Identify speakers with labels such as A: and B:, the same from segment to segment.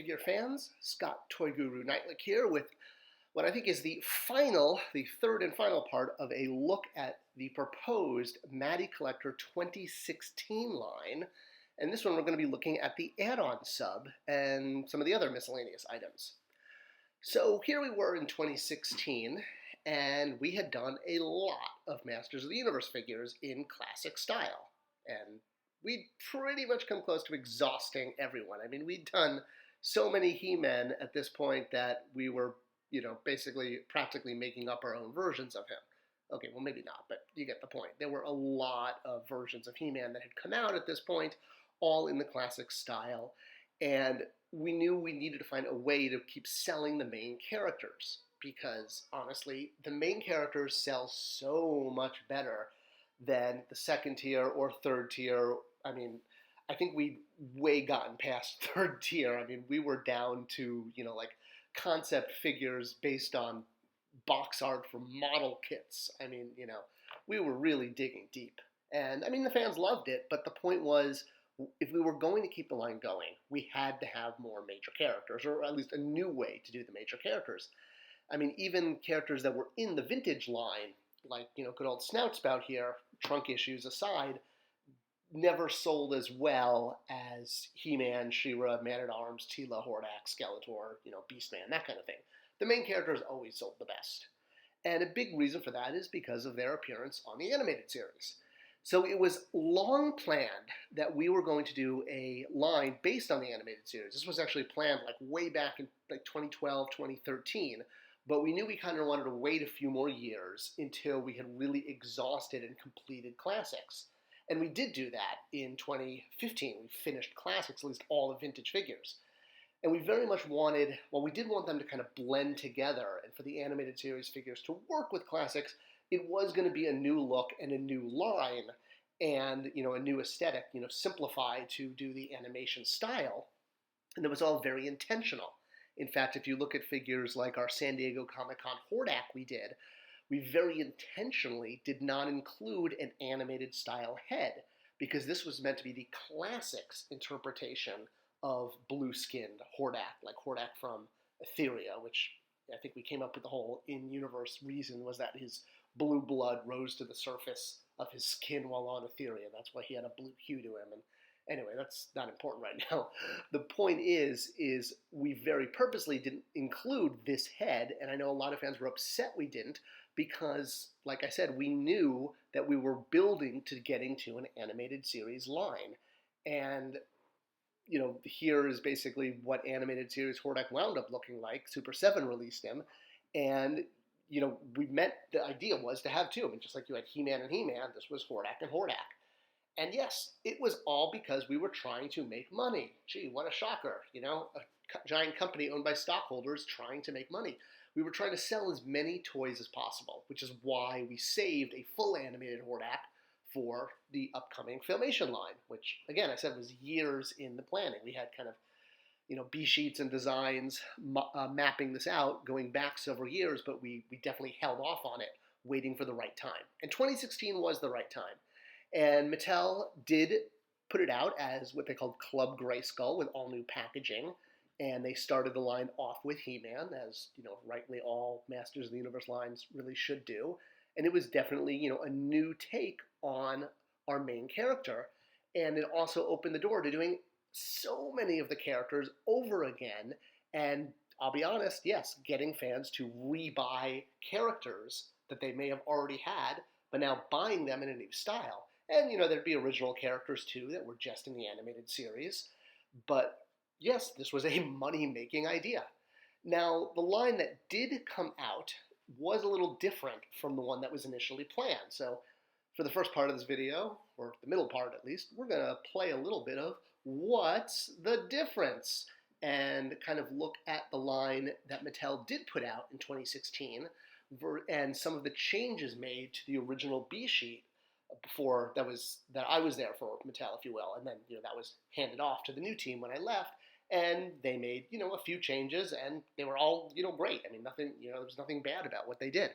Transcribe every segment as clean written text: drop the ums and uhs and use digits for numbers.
A: figure fans. Scott ToyGuru Neitlich here with what I think is the third and final part of a look at the proposed Mattycollector 2016 line. And this one we're going to be looking at the add-on sub and some of the other miscellaneous items. So here we were in 2016, and we had done a lot of Masters of the Universe figures in classic style. And we'd pretty much come close to exhausting everyone. I mean, we'd done so many He-Men at this point that we were, basically practically making up our own versions of him. Okay, well, maybe not, but you get the point. There were a lot of versions of He-Man that had come out at this point, all in the classic style, and we knew we needed to find a way to keep selling the main characters, because, honestly, the main characters sell so much better than the second tier or third tier. I mean, I think we'd way gotten past third tier. I mean, we were down to, like concept figures based on box art from model kits. I mean, we were really digging deep. And, I mean, the fans loved it, but the point was, if we were going to keep the line going, we had to have more major characters, or at least a new way to do the major characters. I mean, even characters that were in the vintage line, like, good old Snoutspout here, trunk issues aside, never sold as well as He-Man, She-Ra, Man-at-Arms, Teela, Hordak, Skeletor, Beastman, that kind of thing. The main characters always sold the best. And a big reason for that is because of their appearance on the animated series. So it was long planned that we were going to do a line based on the animated series. This was actually planned like way back in like 2012, 2013, but we knew we kind of wanted to wait a few more years until we had really exhausted and completed classics. And we did do that in 2015. We finished classics, at least all the vintage figures. And we very much wanted, we did want them to kind of blend together, and for the animated series figures to work with classics, it was going to be a new look and a new line and, a new aesthetic, simplified to do the animation style. And it was all very intentional. In fact, if you look at figures like our San Diego Comic-Con Hordak we very intentionally did not include an animated style head, because this was meant to be the classics interpretation of blue-skinned Hordak, like Hordak from Etheria, which I think we came up with the whole in-universe reason was that his blue blood rose to the surface of his skin while on Etheria. That's why he had a blue hue to him. And anyway, that's not important right now. The point is we very purposely didn't include this head, and I know a lot of fans were upset we didn't, because, like I said, we knew that we were building to getting to an animated series line. And, here is basically what animated series Hordak wound up looking like. Super 7 released him, and, the idea was to have two. I mean, just like you had He-Man and He-Man, this was Hordak and Hordak. And yes, it was all because we were trying to make money. Gee, what a shocker, a giant company owned by stockholders trying to make money. We were trying to sell as many toys as possible, which is why we saved a full animated Hordak for the upcoming Filmation line, which, again, I said was years in the planning. We had kind of, B-sheets and designs mapping this out going back several years, but we definitely held off on it, waiting for the right time. And 2016 was the right time. And Mattel did put it out as what they called Club Grayskull with all new packaging. And they started the line off with He-Man, as, rightly all Masters of the Universe lines really should do. And it was definitely, a new take on our main character. And it also opened the door to doing so many of the characters over again. And I'll be honest, yes, getting fans to rebuy characters that they may have already had, but now buying them in a new style. And, there'd be original characters, too, that were just in the animated series. But, yes, this was a money-making idea. Now, the line that did come out was a little different from the one that was initially planned. So, for the first part of this video, or the middle part at least, we're going to play a little bit of What's the Difference? And kind of look at the line that Mattel did put out in 2016 and some of the changes made to the original B-sheet before that I was there for Mattel, if you will, and then that was handed off to the new team when I left, and they made a few changes, and they were all great. I mean, nothing there was nothing bad about what they did.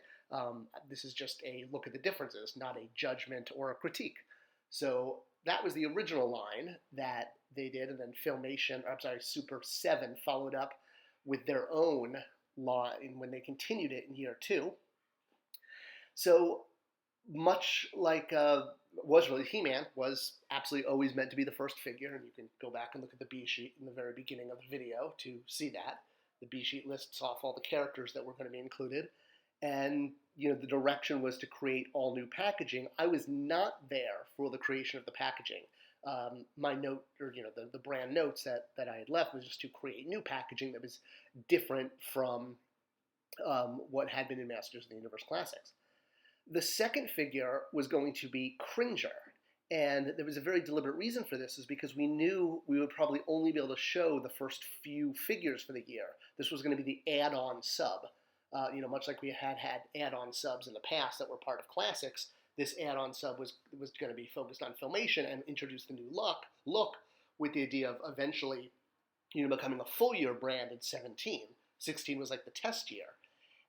A: This is just a look at the differences, not a judgment or a critique. So that was the original line that they did, and then Filmation, or I'm sorry, Super 7 followed up with their own line when they continued it in year 2. So much like was really He-Man was absolutely always meant to be the first figure, and you can go back and look at the B sheet in the very beginning of the video to see that. The B sheet lists off all the characters that were going to be included, and the direction was to create all new packaging. I was not there for the creation of the packaging. My note, or the brand notes that I had left was just to create new packaging that was different from what had been in Masters of the Universe Classics. The second figure was going to be Cringer, and there was a very deliberate reason for this, is because we knew we would probably only be able to show the first few figures for the year. This was going to be the add-on sub. Much like we had add-on subs in the past that were part of Classics, this add-on sub was going to be focused on Filmation and introduce the new look with the idea of eventually becoming a full year brand in 17. 16 was like the test year.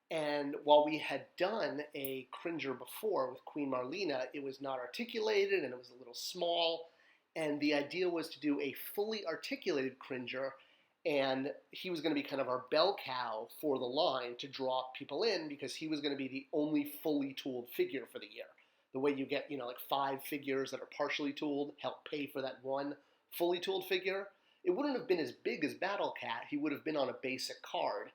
A: And while we had done a Cringer before with Queen Marlena, it was not articulated and it was a little small. And the idea was to do a fully articulated Cringer, and he was going to be kind of our bell cow for the line to draw people in, because he was going to be the only fully tooled figure for the year. The way you get, like 5 figures that are partially tooled help pay for that one fully tooled figure. It wouldn't have been as big as Battle Cat. He would have been on a basic card.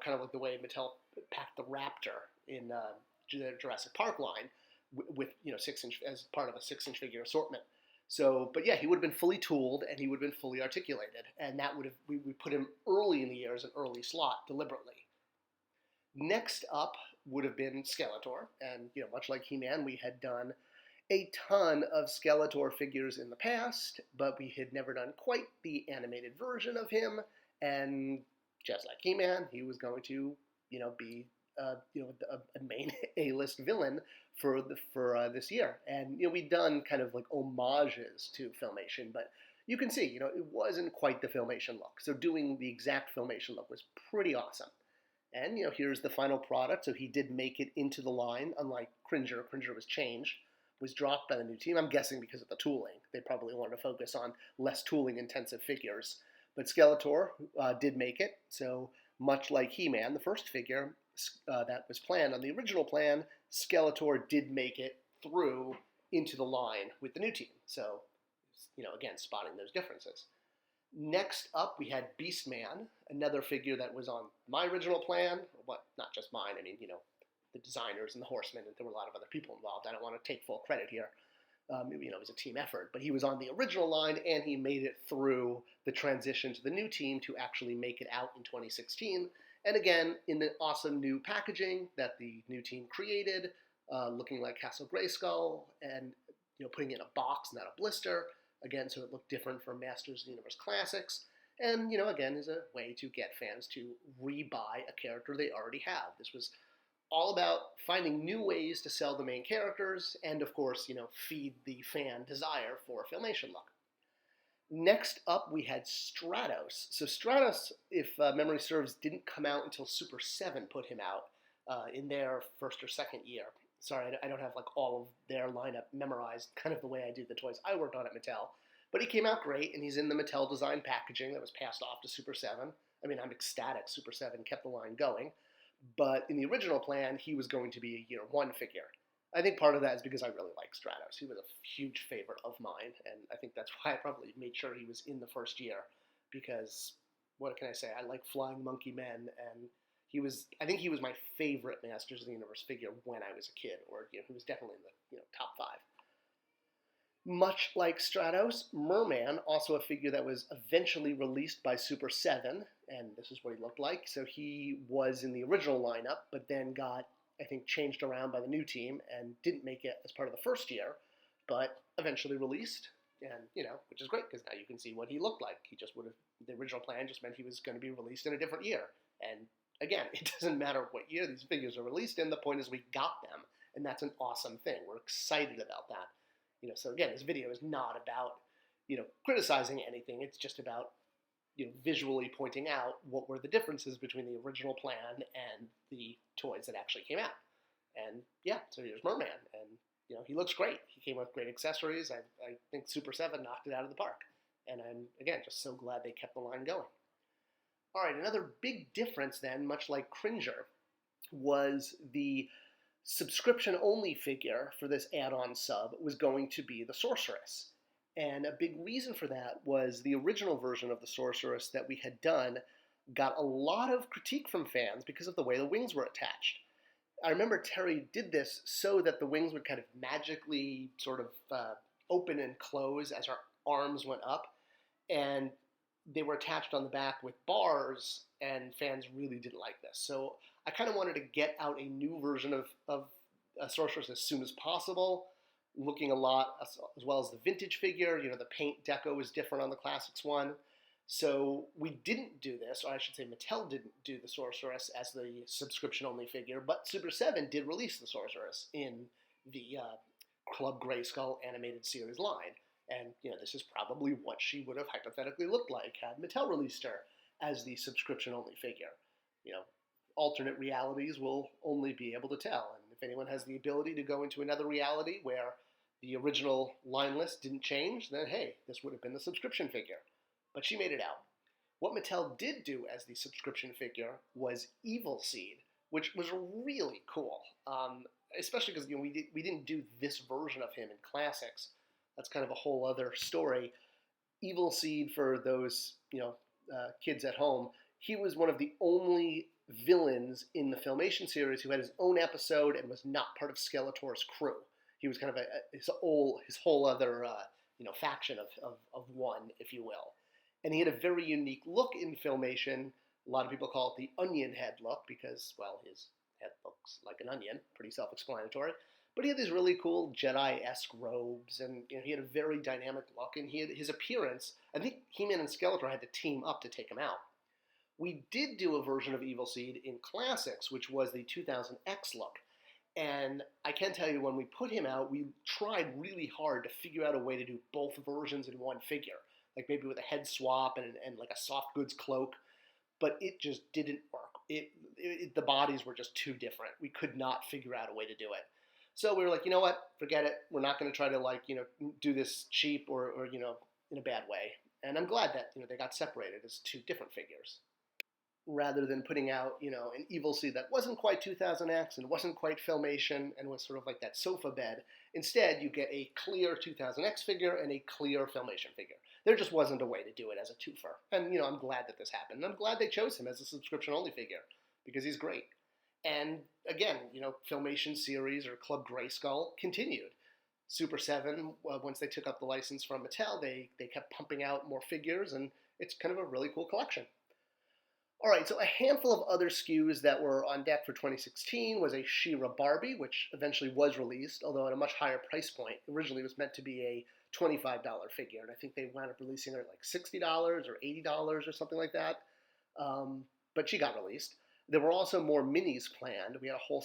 A: Kind of like the way Mattel packed the Raptor in the Jurassic Park line with 6-inch as part of a 6-inch figure assortment. So, but yeah, he would have been fully tooled and he would have been fully articulated, and that would have we put him early in the year as an early slot deliberately. Next up would have been Skeletor, and much like He-Man, we had done a ton of Skeletor figures in the past, but we had never done quite the animated version of him, and just like He-Man, he was going to, be, a main A-list villain for this year. And we'd done kind of like homages to Filmation, but you can see, it wasn't quite the Filmation look. So doing the exact Filmation look was pretty awesome. And here's the final product. So he did make it into the line, unlike Cringer. Cringer was changed, was dropped by the new team. I'm guessing because of the tooling. They probably wanted to focus on less tooling-intensive figures. But Skeletor did make it, so much like He-Man, the first figure that was planned on the original plan, Skeletor did make it through into the line with the new team. So, again, spotting those differences. Next up, we had Beastman, another figure that was on my original plan. Not just mine, the designers and the horsemen, and there were a lot of other people involved. I don't want to take full credit here. It was a team effort, but he was on the original line, and he made it through the transition to the new team to actually make it out in 2016. And again, in the awesome new packaging that the new team created, looking like Castle Grayskull, and putting it in a box, not a blister. Again, so it looked different from Masters of the Universe Classics. And again, is a way to get fans to rebuy a character they already have. This was all about finding new ways to sell the main characters and, of course, feed the fan desire for a Filmation look. Next up, we had Stratos. So Stratos, if memory serves, didn't come out until Super 7 put him out in their first or second year. Sorry, I don't have like all of their lineup memorized, kind of the way I do the toys I worked on at Mattel. But he came out great, and he's in the Mattel design packaging that was passed off to Super 7. I'm ecstatic Super 7 kept the line going. But in the original plan, he was going to be a year 1 figure. I think part of that is because I really like Stratos. He was a huge favorite of mine, and I think that's why I probably made sure he was in the first year, because what can I say? I like Flying Monkey Men, and I think he was my favorite Masters of the Universe figure when I was a kid, or he was definitely in the top 5. Much like Stratos, Merman, also a figure that was eventually released by Super 7, and this is what he looked like. So he was in the original lineup, but then got, I think, changed around by the new team and didn't make it as part of the first year, but eventually released, and, which is great, because now you can see what he looked like. The original plan just meant he was going to be released in a different year. And again, it doesn't matter what year these figures are released in, the point is we got them, and that's an awesome thing. We're excited about that. So again, this video is not about, criticizing anything. It's just about, visually pointing out what were the differences between the original plan and the toys that actually came out. And yeah, so here's Merman. And he looks great. He came with great accessories. I think Super 7 knocked it out of the park. And I'm, again, just so glad they kept the line going. All right, another big difference then, much like Cringer, was the subscription-only figure for this add-on sub was going to be the Sorceress. And a big reason for that was the original version of the Sorceress that we had done got a lot of critique from fans because of the way the wings were attached. I remember Terry did this so that the wings would kind of magically sort of open and close as our arms went up, and they were attached on the back with bars, and fans really didn't like this. So I kind of wanted to get out a new version of Sorceress as soon as possible, looking a lot as well as the vintage figure. The paint deco is different on the Classics one. So we didn't do this, or I should say Mattel didn't do the Sorceress as the subscription-only figure, but Super 7 did release the Sorceress in the Club Grayskull animated series line. And, this is probably what she would have hypothetically looked like had Mattel released her as the subscription-only figure. Alternate realities will only be able to tell. And if anyone has the ability to go into another reality where the original line list didn't change, then hey, this would have been the subscription figure. But she made it out. What Mattel did do as the subscription figure was Evil Seed, which was really cool. Especially because we didn't do this version of him in Classics. That's kind of a whole other story. Evil Seed, for those kids at home, he was one of the only villains in the Filmation series who had his own episode and was not part of Skeletor's crew. He was kind of his whole other faction of one, if you will. And he had a very unique look in Filmation. A lot of people call it the onion head look because, well, his head looks like an onion, pretty self-explanatory. But he had these really cool Jedi-esque robes, and he had a very dynamic look, and he had his appearance. I think He-Man and Skeletor had to team up to take him out. We did do a version of Evil Seed in Classics, which was the 2000X look. And I can tell you, when we put him out, we tried really hard to figure out a way to do both versions in one figure, like maybe with a head swap and like a soft goods cloak, but it just didn't work. The bodies were just too different. We could not figure out a way to do it. So we were like, you know what, forget it. We're not going to try to do this cheap or in a bad way. And I'm glad that they got separated as two different figures, rather than putting out an Evil Seed that wasn't quite 2000X and wasn't quite Filmation and was sort of like that sofa bed. Instead, you get a clear 2000X figure and a clear Filmation figure. There just wasn't a way to do it as a twofer. And I'm glad that this happened. And I'm glad they chose him as a subscription-only figure because he's great. And again, Filmation series or Club Grayskull continued. Super 7, once they took up the license from Mattel, they kept pumping out more figures, and it's kind of a really cool collection. All right, so a handful of other SKUs that were on deck for 2016 was a She-Ra Barbie, which eventually was released, although at a much higher price point. Originally, it was meant to be a $25 figure, and I think they wound up releasing her at like $60 or $80 or something like that. But she got released. There were also more minis planned. We had a whole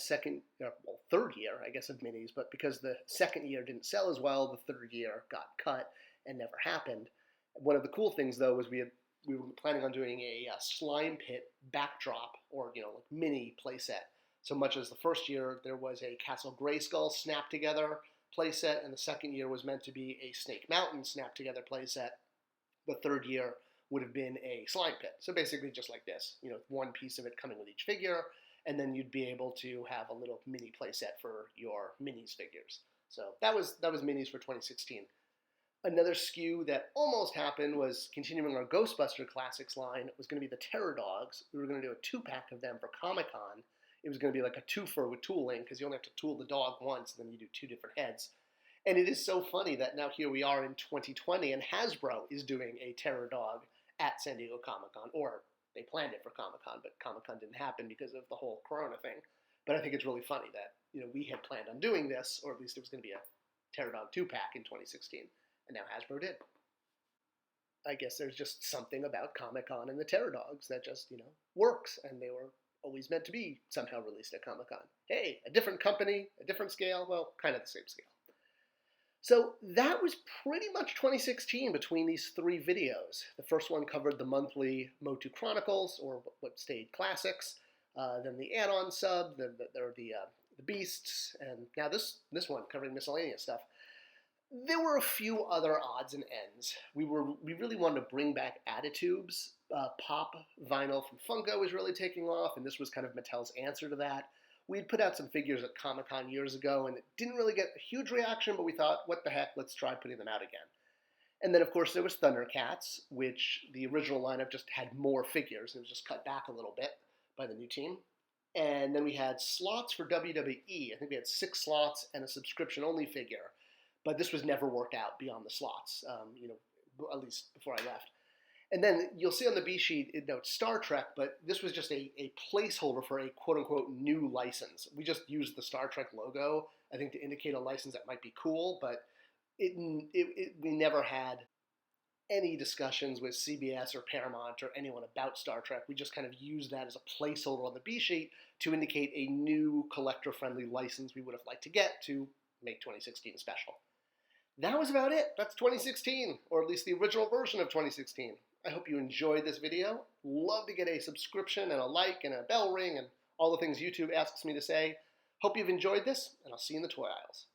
A: third year, I guess, of minis, but because the second year didn't sell as well, the third year got cut and never happened. One of the cool things, though, was we were planning on doing a slime pit backdrop or like mini playset. So much as the first year there was a Castle Grayskull snap together playset, and the second year was meant to be a Snake Mountain snap together playset. The third year would have been a slime pit. So basically just like this, one piece of it coming with each figure, and then you'd be able to have a little mini playset for your minis figures. So that was minis for 2016. Another SKU that almost happened was continuing our Ghostbuster Classics line. It was going to be the Terror Dogs. We were going to do a 2-pack of them for Comic-Con. It was going to be like a twofer with tooling because you only have to tool the dog once, and then you do 2 different heads. And it is so funny that now here we are in 2020, and Hasbro is doing a Terror Dog at San Diego Comic-Con, or they planned it for Comic-Con, but Comic-Con didn't happen because of the whole Corona thing. But I think it's really funny that we had planned on doing this, or at least it was going to be a Terror Dog 2-pack in 2016, and now Hasbro did. I guess there's just something about Comic-Con and the Terror Dogs that just works, and they were always meant to be somehow released at Comic-Con. Hey, a different company, a different scale, well, kind of the same scale. So that was pretty much 2016 between these 3 videos. The first one covered the monthly Motu Chronicles, or what stayed Classics, then the add-on sub, the the Beasts, and now this one covering miscellaneous stuff. There were a few other odds and ends. We really wanted to bring back Additubes. Pop vinyl from Funko was really taking off, and this was kind of Mattel's answer to that. We'd put out some figures at Comic-Con years ago, and it didn't really get a huge reaction, but we thought, what the heck, let's try putting them out again. And then, of course, there was Thundercats, which the original lineup just had more figures. It was just cut back a little bit by the new team. And then we had slots for WWE. I think we had 6 slots and a subscription-only figure. But this was never worked out beyond the slots, at least before I left. And then you'll see on the B sheet, it notes Star Trek, but this was just a placeholder for a quote-unquote new license. We just used the Star Trek logo, I think, to indicate a license that might be cool, but we never had any discussions with CBS or Paramount or anyone about Star Trek. We just kind of used that as a placeholder on the B sheet to indicate a new collector-friendly license we would have liked to get to make 2016 special. That was about it. That's 2016, or at least the original version of 2016. I hope you enjoyed this video. Love to get a subscription and a like and a bell ring and all the things YouTube asks me to say. Hope you've enjoyed this, and I'll see you in the toy aisles.